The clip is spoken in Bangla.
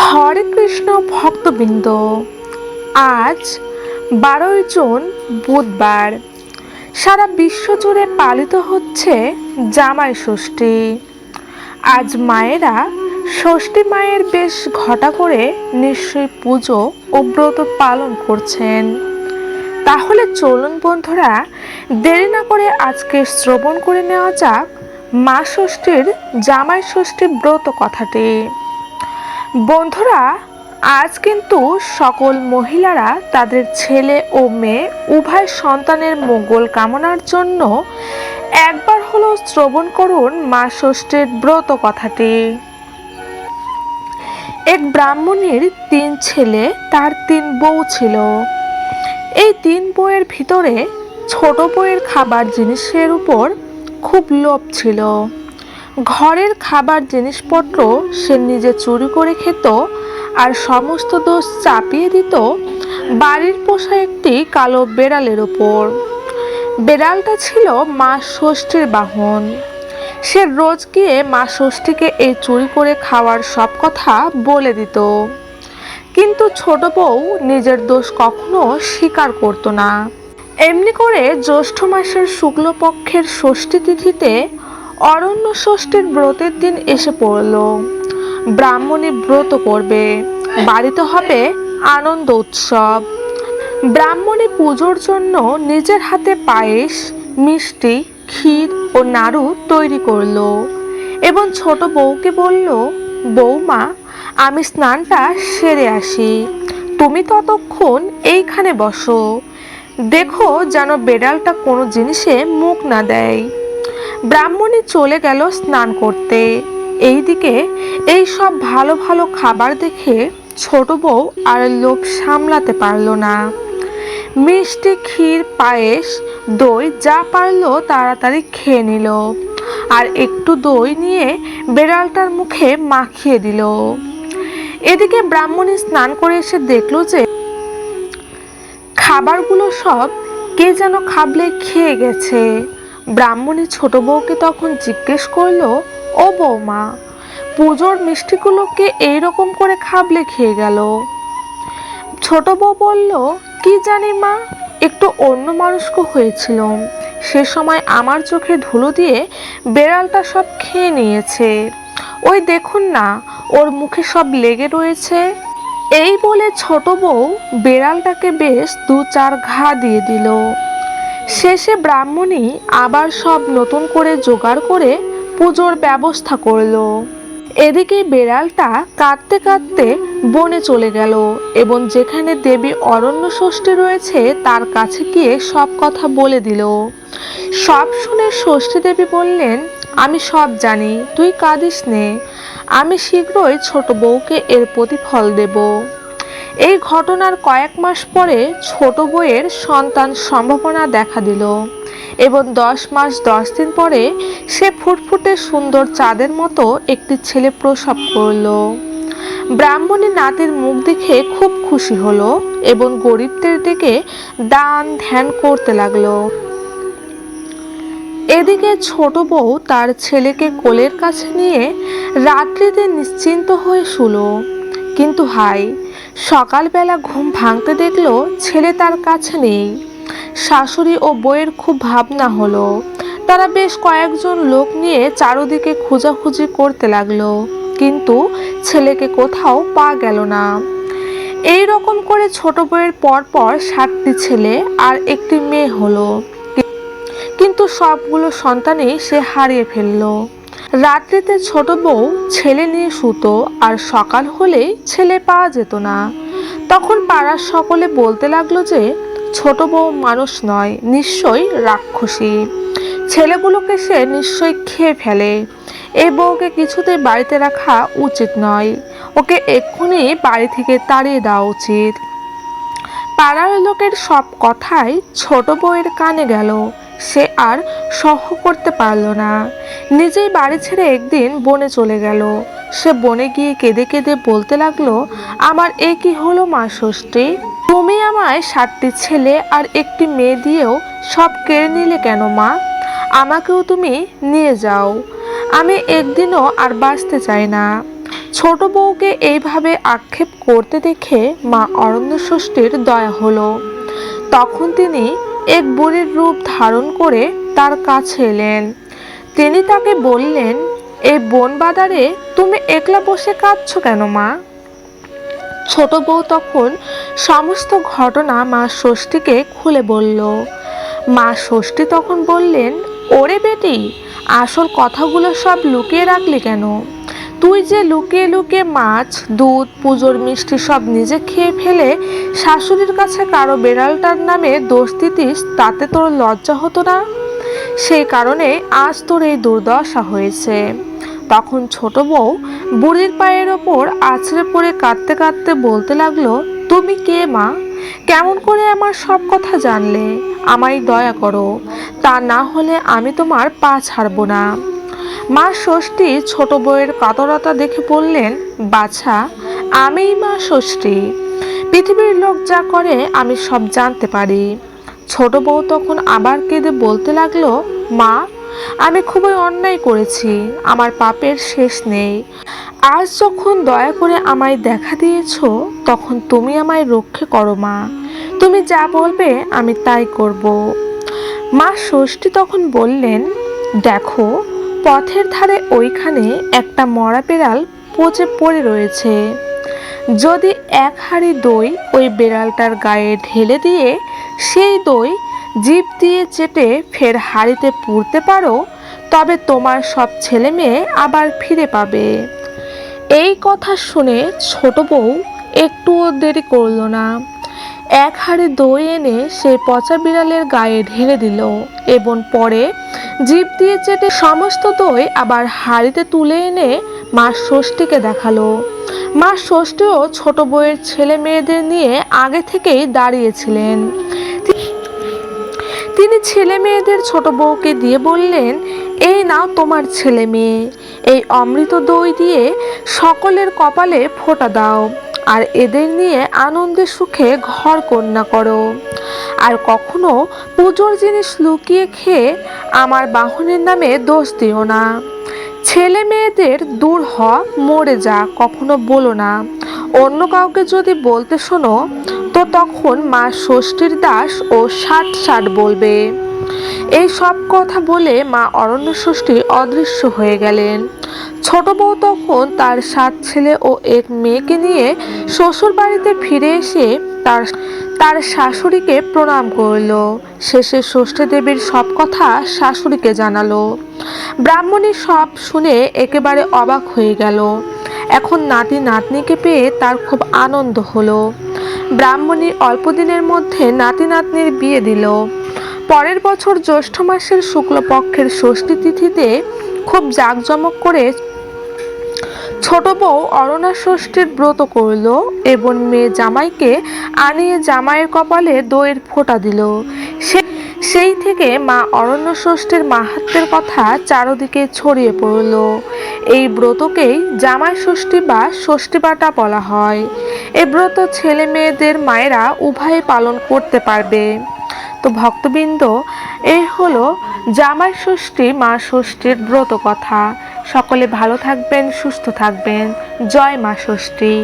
হরে কৃষ্ণ ভক্তবৃন্দ, আজ 12ই জুন বুধবার। সারা বিশ্ব জুড়ে পালিত হচ্ছে জামাই ষষ্ঠী। আজ মায়েরা ষষ্ঠী মায়ের বেশ ঘটা করে নিশ্চয়ই পুজো ও ব্রত পালন করছেন। তাহলে চলুন বন্ধুরা, দেরি না করে আজকে শ্রবণ করে নেওয়া যাক মা ষষ্ঠীর জামাই ষষ্ঠী ব্রত কথাটি। বন্ধুরা, আজ কিন্তু সকল মহিলারা তাদের ছেলে ও মেয়ে উভয় সন্তানের মঙ্গল কামনার জন্য একবার হলেও শ্রবণ করুন মা ষষ্ঠীর ব্রত কথাটি। এক ব্রাহ্মণীর 3 ছেলে, তার 3 বউ ছিল। এই 3 বউয়ের ভিতরে ছোট বউয়ের খাবার জিনিসের উপর খুব লোভ ছিল। ঘরের খাবার জিনিসপত্র সে নিজে চুরি করে খেত আর সমস্ত দোষ চাপিয়ে দিত বাড়ির পোষা একটি কালো বেড়ালের উপর। বেড়ালটা ছিল মা ষষ্ঠীর বাহন। সে রোজ গিয়ে মা ষষ্ঠীকে এই চুরি করে খাওয়ার সব কথা বলে দিত, কিন্তু ছোট বউ নিজের দোষ কখনো স্বীকার করত না। এমনি করে জ্যৈষ্ঠ মাসের শুক্লপক্ষের ষষ্ঠী তিথিতে অরণ্য ষষ্ঠীর ব্রতের দিন এসে পড়ল। ব্রাহ্মণী ব্রত করবে, বাড়িতে হবে আনন্দ উৎসব। ব্রাহ্মণী পুজোর জন্য নিজের হাতে পায়েস, মিষ্টি, ক্ষীর ও নাড়ু তৈরি করলো এবং ছোট বউকে বলল, বৌমা, আমি স্নানটা সেরে আসি, তুমি ততক্ষণ এইখানে বসো, দেখো যেন বেড়ালটা কোনো জিনিসে মুখ না দেয়। ব্রাহ্মণী চলে গেল স্নান করতে। এইদিকে এই সব ভালো ভালো খাবার দেখে ছোট বউ আর লোভ সামলাতে পারল না। মিষ্টি, ক্ষীর, পায়েস, দই যা পারলো তাড়াতাড়ি খেয়ে নিল আর একটু দই নিয়ে বেড়ালটার মুখে মাখিয়ে দিল। এদিকে ব্রাহ্মণী স্নান করে এসে দেখলো যে খাবারগুলো সব কে যেন খাবলে খেয়ে গেছে। ব্রাহ্মণী ছোট বউকে তখন জিজ্ঞেস করলো, ও বৌমা, পুজোর মিষ্টিগুলোকে এইরকম করে খাবলে খেয়ে গেল? ছোট বউ বলল, কি জানি মা, একটু অন্য মানুষক হয়েছিল, সে সময় আমার চোখে ধুলো দিয়ে বেড়ালটা সব খেয়ে নিয়েছে, ওই দেখুন না, ওর মুখে সব লেগে রয়েছে। এই বলে ছোট বউ বেড়ালটাকে বেশ 2-4 ঘা দিয়ে দিল। শেষে ব্রাহ্মণী আবার সব নতুন করে জোগাড় করে পুজোর ব্যবস্থা করলো। এদিকে বেড়ালটা কাঁদতে কাঁদতে বনে চলে গেল এবং যেখানে দেবী অরণ্য ষষ্ঠী রয়েছে তার কাছে গিয়ে সব কথা বলে দিল। সব শুনে ষষ্ঠী দেবী বললেন, আমি সব জানি, তুই কাঁদিস নে, আমি শীঘ্রই ছোট বউকে এর প্রতিফল দেব। এই ঘটনার কয়েক মাস পরে ছোট বউয়ের সন্তান সম্ভাবনা দেখা দিল এবং 10 মাস 10 দিন পরে সে ফুটফুটে সুন্দর চাঁদের মতো একটি ছেলে প্রসব করল। ব্রাহ্মণী নাতির মুখ দেখে খুব খুশি হলো এবং গরিবদের দিকে দান ধ্যান করতে লাগলো। এদিকে ছোট বউ তার ছেলেকে কোলের কাছে নিয়ে রাত্রিতে নিশ্চিন্ত হয়ে শুলো, কিন্তু হায়, সকালবেলা ঘুম ভাঙতে দেখলো ছেলে তার কাছে নেই। শাশুড়ি ও বউয়ের খুব ভাবনা হলো। তারা বেশ কয়েকজন লোক নিয়ে চারদিকে খোঁজাখুঁজি করতে লাগলো, কিন্তু ছেলেকে কোথাও পাওয়া গেল না। এই রকম করে ছোট বউয়ের পর 7টি ছেলে আর একটি মেয়ে হলো, কিন্তু সবগুলো সন্তানই সে হারিয়ে ফেললো। রাত্রিতে ছোট বউ ছেলে নিয়ে শুতো আর সকাল হলেই ছেলে পাওয়া যেত না। তখন পাড়ার সকলে বলতে লাগলো যে ছোট বউ মানুষ নয়, নিশ্চয়ই রাক্ষসী, ছেলেগুলোকে সে নিশ্চয়ই খেয়ে ফেলে। এই বউকে কিছুতেই বাড়িতে রাখা উচিত নয়, ওকে এক্ষুনি বাড়ি থেকে তাড়িয়ে দেওয়া উচিত। পাড়ার লোকের সব কথাই ছোট বউয়ের কানে গেল। সে আর সহ্য করতে পারল না, নিজেই বাড়ি ছেড়ে একদিন বনে চলে গেল। সে বনে গিয়ে কেঁদে কেঁদে বলতে লাগলো, আমার এ কি হলো মা ষষ্ঠী, তুমি আমায় 7টি ছেলে আর একটি মেয়ে দিয়েও সব কেড়ে নিলে কেন মা? আমাকেও তুমি নিয়ে যাও, আমি একদিনও আর বাঁচতে চাই না। ছোট বউকে এইভাবে আক্ষেপ করতে দেখে মা অরণ্যষষ্ঠীর দয়া হলো। তখন তিনি এক বুড়ির রূপ ধারণ করে তার কাছে এলেন। তিনি তাকে বললেন, এই বন বাদারে তুমি একলা বসে কাঁদছো কেন মা? ছোট বউ তখন সমস্ত ঘটনা মা ষষ্ঠীকে খুলে বলল। মা ষষ্ঠী তখন বললেন, ওরে বেটি, আসল কথাগুলো সব লুকিয়ে রাখলি কেন? তুই যে লুকিয়ে লুকিয়ে মাছ, দুধ, পুজোর মিষ্টি সব নিজে খেয়ে ফেলে শাশুড়ির কাছে কারো বেড়ালটার নামে দোষ দিতিস, তাতে তোর লজ্জা হতো না? সেই কারণে আজ তোর এই দুর্দশা হয়েছে। তখন ছোট বউ বুড়ির পায়ের ওপর আছড়ে পড়ে কাঁদতে কাঁদতে বলতে লাগলো, তুমি কে মা? কেমন করে আমার সব কথা জানলে? আমায় দয়া করো, তা না হলে আমি তোমার পা ছাড়বো না। মা ষষ্ঠী ছোট বউয়ের কাতরতা দেখে বললেন, বাছা, আমিই মা ষষ্ঠী। পৃথিবীর লোক যা করে আমি সব জানতে পারি। ছোট বউ তখন আবার কেঁদে বলতে লাগলো, মা, আমি খুবই অন্যায় করেছি, আমার পাপের শেষ নেই। আজ যখন দয়া করে আমায় দেখা দিয়েছো, তখন তুমি আমায় রক্ষে করো মা। তুমি যা বলবে আমি তাই করব। মা ষষ্ঠী তখন বললেন, দেখো, পথের ধারে ওইখানে একটা মরা বেড়াল পচে পড়ে রয়েছে। যদি এক হাঁড়ি দই ওই বেড়ালটার গায়ে ঢেলে দিয়ে সেই দই জিভ দিয়ে চেটে ফের হাঁড়িতে পুরতে পারো, তবে তোমার সব ছেলে মেয়ে আবার ফিরে পাবে। এই কথা শুনে ছোট বউ একটুও দেরি করল না। এক হাঁড়ি দই এনে সেই পচা বিড়ালের গায়ে ঢেলে দিল এবং পরে জিভ দিয়ে চেটে সমস্ত দই আবার হাঁড়িতে তুলে এনে মা ষষ্ঠীকে দেখালো। মা ষষ্ঠীও ছোট বউয়ের ছেলে মেয়েদের নিয়ে আগে থেকেই দাঁড়িয়েছিলেন। তিনি ছেলে মেয়েদের ছোট বউকে দিয়ে বললেন, এই নাও তোমার ছেলে মেয়ে, এই অমৃত দই দিয়ে সকলের কপালে ফোঁটা দাও, আর এদের নিয়ে আনন্দে সুখে ঘর কন্যা করো। আর কখনো পুজোর জিনিস লুকিয়ে খেয়ে আমার বাহনের নামে দোষ দিও না। ছেলে মেয়েদের দূর হ, মরে যা কখনো বলো না। অন্য কাউকে যদি বলতে শোনো তো তখন মা ষষ্ঠীর দাস ও ষাট ষাট বলবে। এই সব কথা বলে মা অরণ্যষষ্ঠী অদৃশ্য হয়ে গেলেন। ছোট বউ তখন তার 7 ছেলে ও 1 মেয়েকে নিয়ে শ্বশুর বাড়িতে ফিরে এসে তার শাশুড়িকে প্রণাম করল। শেষে ষষ্ঠী দেবীর সব কথা শাশুড়িকে জানালো। ব্রাহ্মণী সব শুনে একেবারে অবাক হয়ে গেল। এখন নাতি নাতনিকে পেয়ে তার খুব আনন্দ হলো। ব্রাহ্মণী অল্প দিনের মধ্যে নাতি নাতনির বিয়ে দিল। পরের বছর জ্যৈষ্ঠ মাসের শুক্লপক্ষের ষষ্ঠী তিথিতে খুব জাঁকজমক করে ছোট বউ অরণা ষষ্ঠীর ব্রত করল এবং মেয়ে জামাইকে আনিয়ে জামাইয়ের কপালে দইয়ের ফোঁটা দিল। সেই থেকে মা অরণ্য ষষ্ঠীর মাহাত্ম্যের কথা চারদিকে ছড়িয়ে পড়ল। এই ব্রতকেই জামাই ষষ্ঠী বা ষষ্ঠী বাটা বলা হয়। এই ব্রত ছেলে মেয়েদের মায়েরা উভয়ে পালন করতে পারবে। তো ভক্তবৃন্দ, এই হলো জামাই ষষ্ঠী মা ষষ্ঠীর ব্রত কথা। সকলে ভালো থাকবেন, সুস্থ থাকবেন। জয় মা ষষ্ঠী।